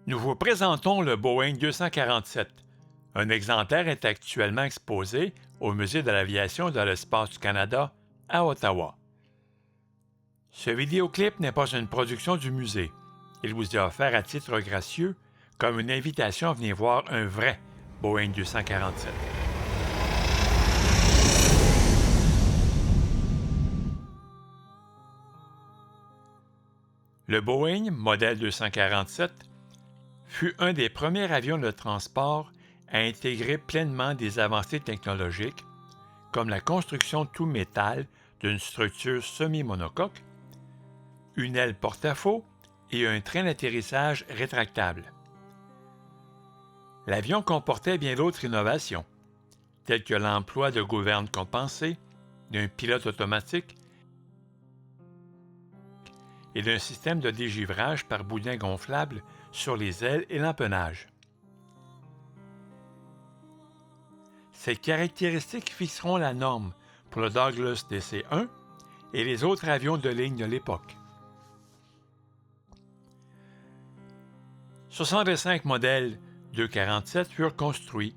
Nous vous présentons le Boeing 247. Un exemplaire est actuellement exposé au Musée de l'aviation et de l'espace du Canada à Ottawa. Ce vidéoclip n'est pas une production du musée. Il vous est offert à titre gracieux comme une invitation à venir voir un vrai Boeing 247. Le Boeing modèle 247 fut un des premiers avions de transport à intégrer pleinement des avancées technologiques, comme la construction tout métal d'une structure semi-monocoque, une aile porte-à-faux et un train d'atterrissage rétractable. L'avion comportait bien d'autres innovations, telles que l'emploi de gouvernes compensées, d'un pilote automatique et d'un système de dégivrage par boudin gonflable sur les ailes et l'empennage. Ces caractéristiques fixeront la norme pour le Douglas DC-1 et les autres avions de ligne de l'époque. 65 modèles 247 furent construits,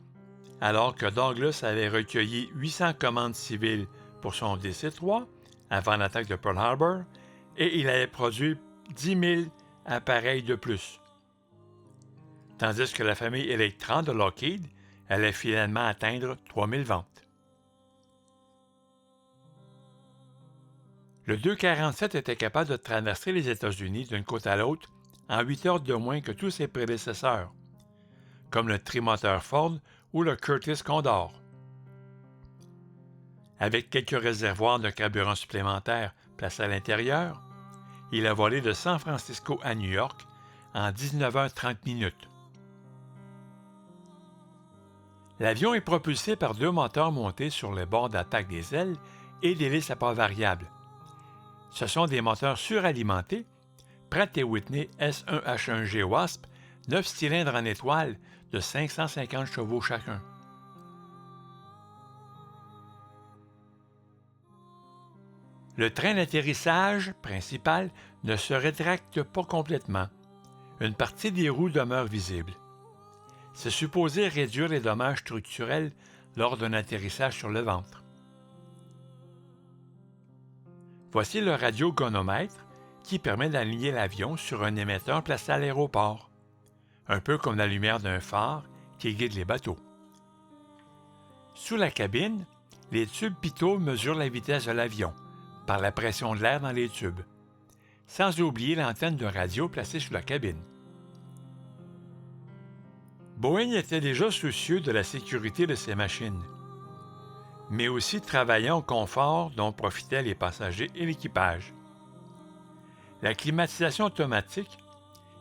alors que Douglas avait recueilli 800 commandes civiles pour son DC-3 avant l'attaque de Pearl Harbor et il avait produit 10 000 appareils de plus. Tandis que la famille Electron de Lockheed allait finalement atteindre 3 000 ventes. Le 247 était capable de traverser les États-Unis d'une côte à l'autre en 8 heures de moins que tous ses prédécesseurs, comme le trimoteur Ford ou le Curtiss Condor. Avec quelques réservoirs de carburant supplémentaires placés à l'intérieur, il a volé de San Francisco à New York en 19h30. L'avion est propulsé par deux moteurs montés sur le bord d'attaque des ailes et des hélices à pas variables. Ce sont des moteurs suralimentés, Pratt & Whitney S1H1G Wasp, 9 cylindres en étoile de 550 chevaux chacun. Le train d'atterrissage principal ne se rétracte pas complètement. Une partie des roues demeure visible. C'est supposé réduire les dommages structurels lors d'un atterrissage sur le ventre. Voici le radiogonomètre qui permet d'aligner l'avion sur un émetteur placé à l'aéroport, un peu comme la lumière d'un phare qui guide les bateaux. Sous la cabine, les tubes pitot mesurent la vitesse de l'avion par la pression de l'air dans les tubes, sans oublier l'antenne de radio placée sous la cabine. Boeing était déjà soucieux de la sécurité de ses machines, mais aussi travaillant au confort dont profitaient les passagers et l'équipage. La climatisation automatique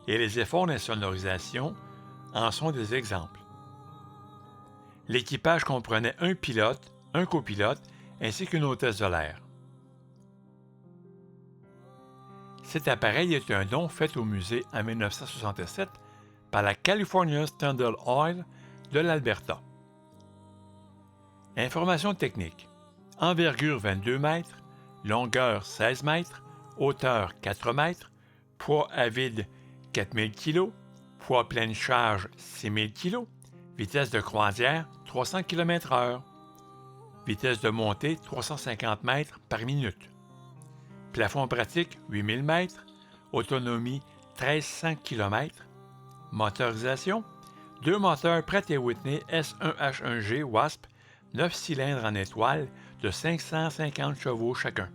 et les efforts d'insonorisation en sont des exemples. L'équipage comprenait un pilote, un copilote ainsi qu'une hôtesse de l'air. Cet appareil est un don fait au musée en 1967 par la California Standard Oil de l'Alberta. Informations techniques. Envergure 22 mètres, longueur 16 mètres, hauteur 4 mètres, poids à vide 4000 kg, poids pleine charge 6000 kg, vitesse de croisière 300 km/h, vitesse de montée 350 mètres par minute, plafond pratique 8000 mètres, autonomie 1300 km, motorisation, deux moteurs Pratt & Whitney S1H1G Wasp, 9 cylindres en étoile de 550 chevaux chacun.